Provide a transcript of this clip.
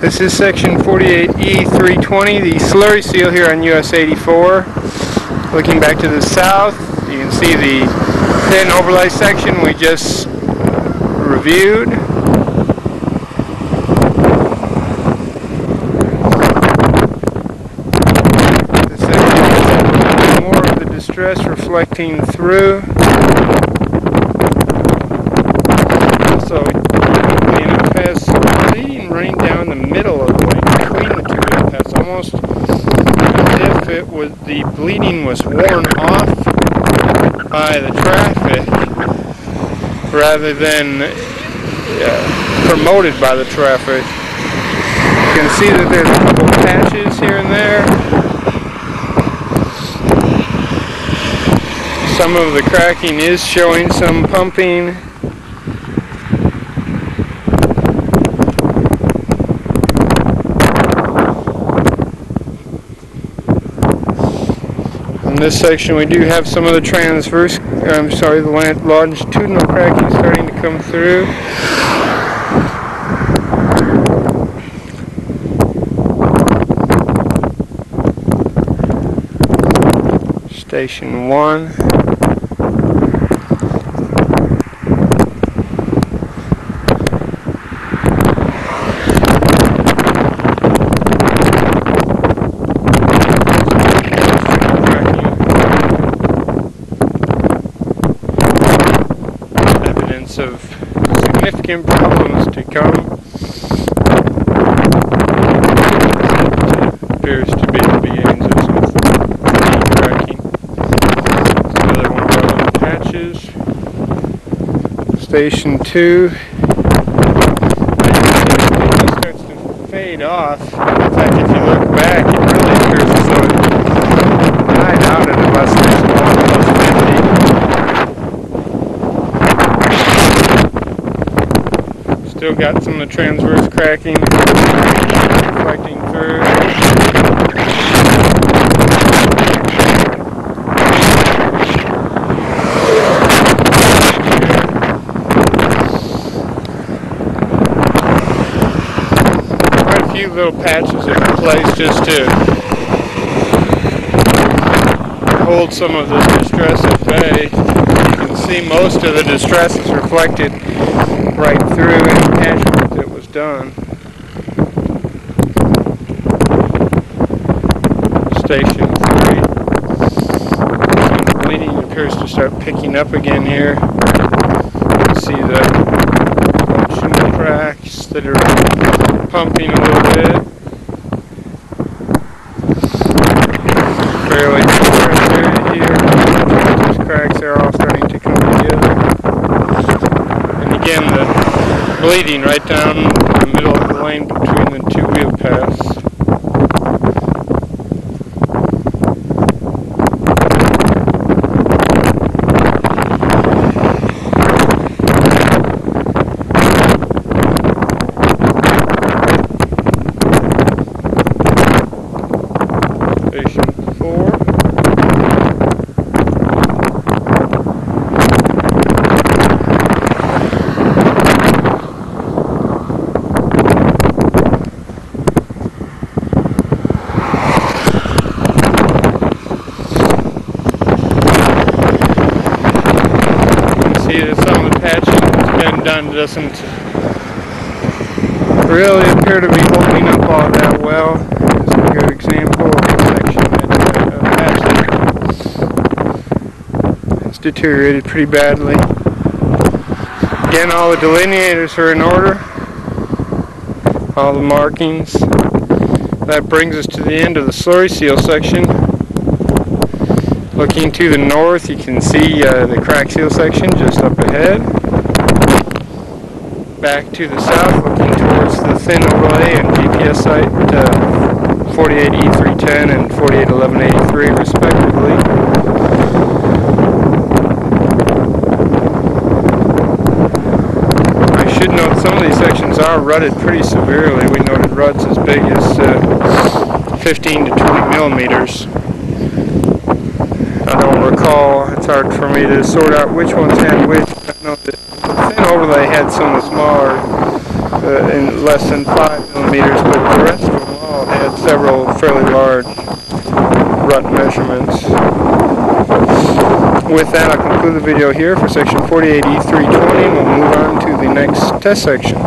This is section 48E320, the slurry seal here on US 84. Looking back to the south, you can see the thin overlay section we just reviewed. This section has more of the distress reflecting through. Also, it has bleeding running down the middle of the lane between the two wheel paths, almost as if the bleeding was worn off by the traffic rather than promoted by the traffic. You can see that there's a couple patches here and there. Some of the cracking is showing some pumping. In this section we do have some of the the longitudinal cracking starting to come through. Station 1. Of significant problems to come. Appears to be the beginnings of some cracking. Another one of our patches. Station 2. It starts to fade off. In fact, if you look back, it really appears as though it died out at about station 1 plus 50. Still got some of the transverse cracking reflecting through. Quite a few little patches in place just to hold some of the distress at bay. You can see most of the distress is reflected right through any patchwork that was done. Station 3. The bleeding appears to start picking up again here. You can see the functional cracks that are pumping a little bit. Fairly compressed area here. These cracks are all starting to come together. Again, the bleeding right down the middle of the lane between the two wheel paths. Station 4. Some of the patching that's been done doesn't really appear to be holding up all that well. This is a good example of a section that's deteriorated pretty badly. Again, all the delineators are in order, all the markings. That brings us to the end of the slurry seal section. Looking to the north, you can see the crack seal section just up ahead. Back to the south, looking towards the thin overlay and GPS site 48E310 and 481183 respectively. I should note some of these sections are rutted pretty severely. We noted ruts as big as 15 to 20 millimeters. I don't recall, it's hard for me to sort out which ones had which. I know that the thin overlay had some smaller, in less than 5 millimeters. millimeters, but the rest of them all had several fairly large rut measurements. With that, I'll conclude the video here for section 48E320, and we'll move on to the next test section.